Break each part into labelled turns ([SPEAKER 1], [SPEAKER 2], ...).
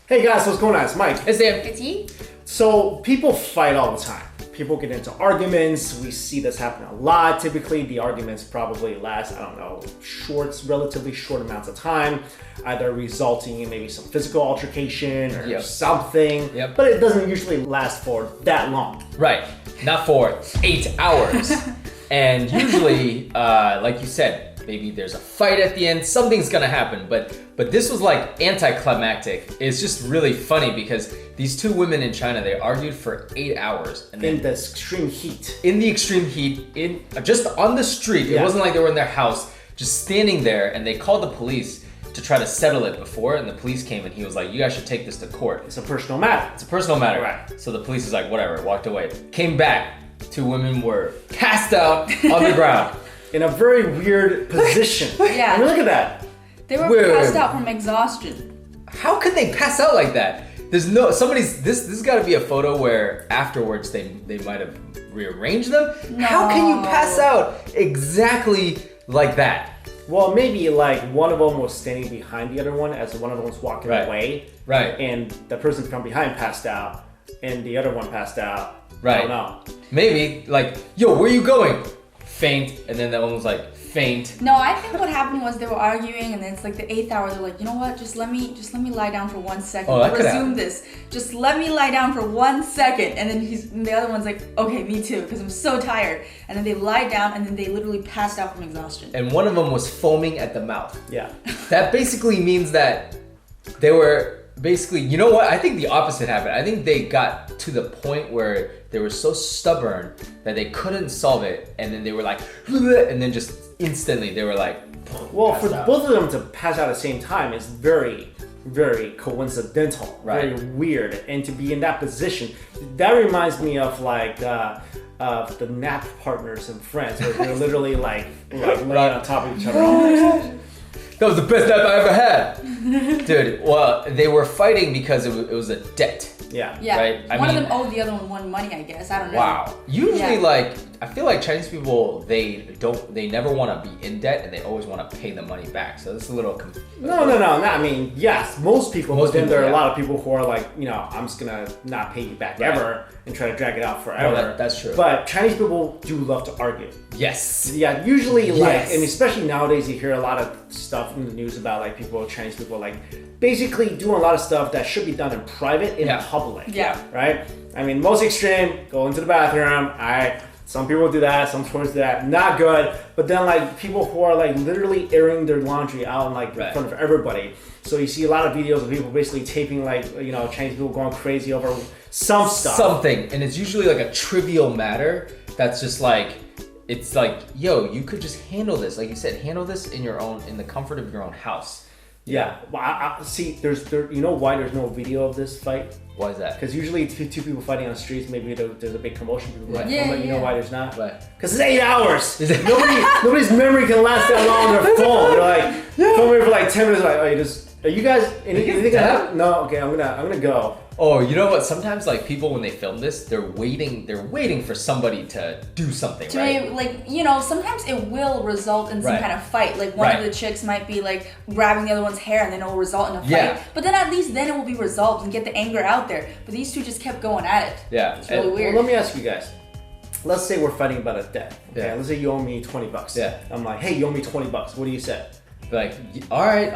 [SPEAKER 1] Hey guys, what's going on? It's Mike.
[SPEAKER 2] It's Dan.
[SPEAKER 3] It's Yi.
[SPEAKER 1] So people fight all the time. People get into arguments. We see this happen a lot. Typically, the arguments probably last, relatively short amounts of time, either resulting in maybe some physical altercation or something.
[SPEAKER 2] Yep.
[SPEAKER 1] But it doesn't usually last for that long.
[SPEAKER 2] Right. Not for 8 hours. And usually, like you said, maybe there's a fight at the end. Something's gonna happen. But this was like anticlimactic. It's just really funny because these two women in China, they argued for 8 hours. And
[SPEAKER 1] In the extreme heat.
[SPEAKER 2] In the extreme heat, just on the street. It wasn't like they were in their house, just standing there, and they called the police to try to settle it before, and the police came and he was like, you guys should take this to court.
[SPEAKER 1] It's a personal matter.
[SPEAKER 2] It's a personal matter.
[SPEAKER 1] Right.
[SPEAKER 2] So the police is like, whatever, walked away. Came back, two women were passed out on the ground.
[SPEAKER 1] In a very weird position.
[SPEAKER 3] Yeah.
[SPEAKER 1] I mean, look at that.
[SPEAKER 3] They were
[SPEAKER 2] Wait.
[SPEAKER 3] passed out from exhaustion.
[SPEAKER 2] How could they pass out like that? There's no, this has gotta be a photo where afterwards they might have rearranged them.
[SPEAKER 3] No.
[SPEAKER 2] How can you pass out exactly like that?
[SPEAKER 1] Well, maybe like one of them was standing behind the other one as one of them was walking away.
[SPEAKER 2] Right.
[SPEAKER 1] And the person from behind passed out and the other one passed out.
[SPEAKER 2] Right.
[SPEAKER 1] I don't know.
[SPEAKER 2] Maybe like, yo, where are you going? Faint. And then that one was like, faint.
[SPEAKER 3] No, I think what happened was they were arguing, and then it's like the 8th hour. They're like, you know what? Just let me lie down for 1 second.
[SPEAKER 2] Oh, that could
[SPEAKER 3] Resume
[SPEAKER 2] happen.
[SPEAKER 3] this. Just let me lie down for 1 second. And then the other one's like, okay, me too, because I'm so tired. And then they lie down, and then they literally passed out from exhaustion.
[SPEAKER 2] And one of them was foaming at the mouth.
[SPEAKER 1] Yeah.
[SPEAKER 2] That basically means that they were basically, you know what? I think the opposite happened. I think they got to the point where they were so stubborn that they couldn't solve it, and then they were like, and then just instantly they were like,
[SPEAKER 1] Well, for
[SPEAKER 2] out.
[SPEAKER 1] both of them to pass out at the same time is very, very coincidental.
[SPEAKER 2] Right.
[SPEAKER 1] Very weird. And to be in that position, that reminds me of like of the nap partners in Friends where they're literally like laying on top of each other.
[SPEAKER 2] that was the best nap I ever had. Dude, well, they were fighting because it was a debt.
[SPEAKER 1] Yeah.
[SPEAKER 3] Yeah.
[SPEAKER 2] Right?
[SPEAKER 3] One of them owed the other one money, I guess. I don't know.
[SPEAKER 2] Wow. Usually,
[SPEAKER 3] Yeah.
[SPEAKER 2] like, I feel like Chinese people, they never want to be in debt, and they always want to pay the money back. So this is a little.
[SPEAKER 1] No. I mean, yes, most people,
[SPEAKER 2] Most
[SPEAKER 1] but then there are
[SPEAKER 2] people,
[SPEAKER 1] a lot of people who are like, I'm just gonna not pay you back
[SPEAKER 2] Right.
[SPEAKER 1] ever and try to drag it out forever.
[SPEAKER 2] No, that's true.
[SPEAKER 1] But Chinese people do love to argue.
[SPEAKER 2] Yes.
[SPEAKER 1] Yeah, usually like,
[SPEAKER 2] Yes.
[SPEAKER 1] and especially nowadays, you hear a lot of stuff in the news about like Chinese people, like basically doing a lot of stuff that should be done in private, in public.
[SPEAKER 3] Yeah.
[SPEAKER 1] Right? I mean, most extreme, go into the bathroom. All right. Some people do that, some tourists do that. Not good. But then like people who are like literally airing their laundry out in front of everybody. So you see a lot of videos of people basically taping like, Chinese people going crazy over some stuff.
[SPEAKER 2] Something. And it's usually like a trivial matter that's just like, it's like, yo, you could just handle this. Like you said, handle this in the comfort of your own house.
[SPEAKER 1] Yeah. Well, I see, you know why there's no video of this fight?
[SPEAKER 2] Why is that?
[SPEAKER 1] Because usually two people fighting on the streets, maybe there's a big commotion. People
[SPEAKER 2] Right.
[SPEAKER 1] you know why there's not?
[SPEAKER 2] Why?
[SPEAKER 1] Because it's 8 hours. Nobody's memory can last that long on their phone. They're like, phone me for like 10 minutes. Like, are you guys anything gonna happen? No. Okay, I'm gonna go.
[SPEAKER 2] Oh, you know what? Sometimes like people when they film this, they're waiting for somebody to do something, right?
[SPEAKER 3] Sometimes it will result in some
[SPEAKER 2] Right.
[SPEAKER 3] kind of fight. Like one of the chicks might be like grabbing the other one's hair, and then it will result in a fight.
[SPEAKER 2] Yeah.
[SPEAKER 3] But then at least then it will be resolved and get the anger out there. But these two just kept going at it.
[SPEAKER 2] Yeah.
[SPEAKER 3] It's really weird.
[SPEAKER 1] Well, let me ask you guys. Let's say we're fighting about a debt. Okay.
[SPEAKER 2] Yeah.
[SPEAKER 1] Let's say you owe me $20.
[SPEAKER 2] Yeah.
[SPEAKER 1] I'm like, hey, you owe me $20. What do you say?
[SPEAKER 2] Like, all right,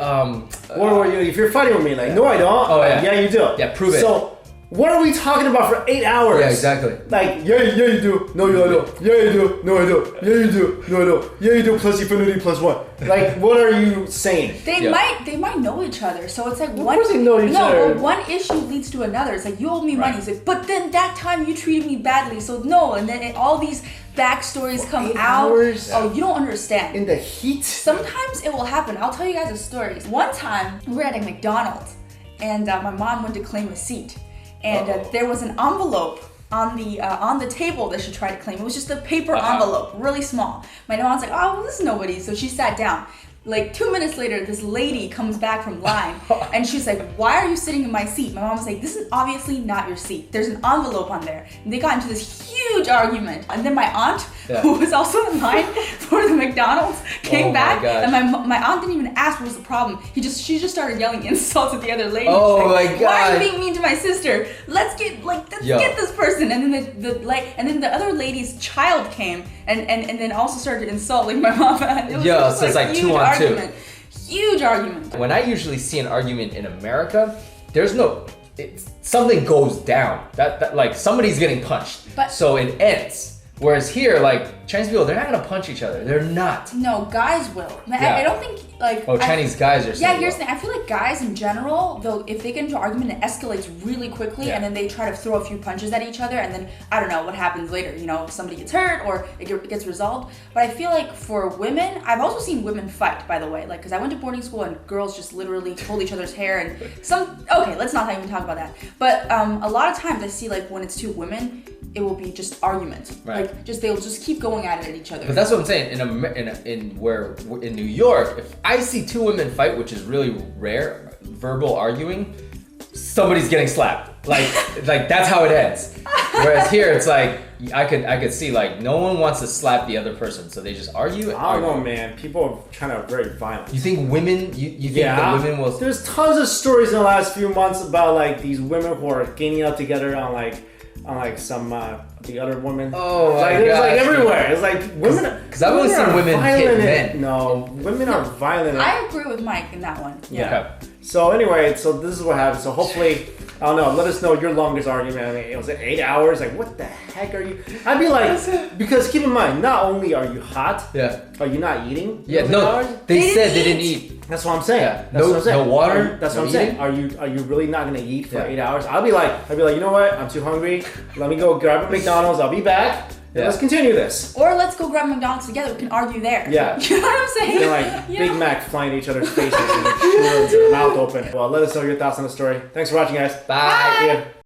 [SPEAKER 1] Or if you're fighting with me, like, no, I don't.
[SPEAKER 2] Oh, yeah.
[SPEAKER 1] Yeah, you do.
[SPEAKER 2] Yeah, prove it.
[SPEAKER 1] So, what are we talking about for 8 hours?
[SPEAKER 2] Yeah, exactly.
[SPEAKER 1] Like, yeah, you do. No, you don't. Yeah, you do. No, I don't. Yeah, you do. No, I don't. Yeah, you do. Plus infinity plus one. Like, what are you saying?
[SPEAKER 3] They might know each other, so it's like
[SPEAKER 1] Of course they know each other.
[SPEAKER 3] but one issue leads to another. It's like you owe me money. It's like, but then that time you treated me badly, so no. And then all these backstories come
[SPEAKER 1] 8
[SPEAKER 3] out.
[SPEAKER 1] hours?
[SPEAKER 3] Oh, you don't understand.
[SPEAKER 1] In the heat?
[SPEAKER 3] Sometimes it will happen. I'll tell you guys a story. One time we were at a McDonald's, and my mom went to claim a seat, and there was an envelope on the table that she tried to claim. It was just a paper envelope, really small. My mom's like, oh, well, this is nobody. So she sat down. Like 2 minutes later, this lady comes back from line, and she's like, why are you sitting in my seat? My mom's like, this is obviously not your seat. There's an envelope on there. And they got into this huge argument. And then my aunt, who was also in line for the McDonald's came back,
[SPEAKER 2] gosh.
[SPEAKER 3] and my aunt didn't even ask what was the problem. She just started yelling insults at the other lady.
[SPEAKER 2] Oh
[SPEAKER 3] She's like,
[SPEAKER 2] my God.
[SPEAKER 3] Why are you being mean to my sister? Let's get this person. And then the other lady's child came and then also started insulting my mom. It was just
[SPEAKER 2] so it's like
[SPEAKER 3] huge
[SPEAKER 2] 2 on 2.
[SPEAKER 3] argument. Huge argument.
[SPEAKER 2] When I usually see an argument in America, there's no, something goes down. That like somebody's getting punched. So it ends. Whereas here, like Chinese people, they're not gonna punch each other. They're not.
[SPEAKER 3] No, guys will. I don't think like.
[SPEAKER 2] Oh, Chinese guys are.
[SPEAKER 3] Yeah, here's the thing. I feel like guys in general, though, if they get into an argument, it escalates really quickly, and then they try to throw a few punches at each other, and then I don't know what happens later. You know, somebody gets hurt or it gets resolved. But I feel like for women, I've also seen women fight. By the way, like because I went to boarding school and girls just literally pulled each other's hair and some. Okay, let's not even talk about that. But a lot of times I see like when it's two women, it will be just argument.
[SPEAKER 2] Right.
[SPEAKER 3] Like they'll just keep going at it at each other.
[SPEAKER 2] But that's what I'm saying. In New York, if I see two women fight, which is really rare, verbal arguing, somebody's getting slapped. Like that's how it ends. Whereas here, it's like I could see like no one wants to slap the other person, so they just argue.
[SPEAKER 1] I don't know, man. People are kind of very violent.
[SPEAKER 2] You think women? You think that women will?
[SPEAKER 1] There's tons of stories in the last few months about like these women who are ganging up together on some the other women.
[SPEAKER 2] Oh
[SPEAKER 1] like,
[SPEAKER 2] my
[SPEAKER 1] it's
[SPEAKER 2] God.
[SPEAKER 1] like everywhere. It's like women.
[SPEAKER 2] Because I've only seen women hit men.
[SPEAKER 1] No, women are violent.
[SPEAKER 3] I agree with Mike in that one.
[SPEAKER 1] Yeah.
[SPEAKER 2] Okay.
[SPEAKER 1] So anyway, so this is what happened. So hopefully, I don't know. Let us know your longest argument. I mean, it was 8 hours. Like, what the heck are you? I'd be like, because keep in mind, not only are you hot, are you not eating?
[SPEAKER 2] Yeah, no. They said they didn't eat.
[SPEAKER 1] That's what I'm saying.
[SPEAKER 2] Yeah.
[SPEAKER 1] That's what I'm saying.
[SPEAKER 2] No water.
[SPEAKER 1] That's what I'm saying. Are you really not gonna eat for 8 hours? I'll be like, you know what? I'm too hungry. Let me go grab a McDonald's. I'll be back.
[SPEAKER 2] Yeah.
[SPEAKER 1] Let's continue this.
[SPEAKER 3] Or let's go grab McDonald's together. We can argue there.
[SPEAKER 1] Yeah.
[SPEAKER 3] You know what I'm saying?
[SPEAKER 1] They're like Big Mac flying in each other's faces and their mouth open. Well, let us know your thoughts on the story. Thanks for watching, guys.
[SPEAKER 2] Bye.
[SPEAKER 1] See ya.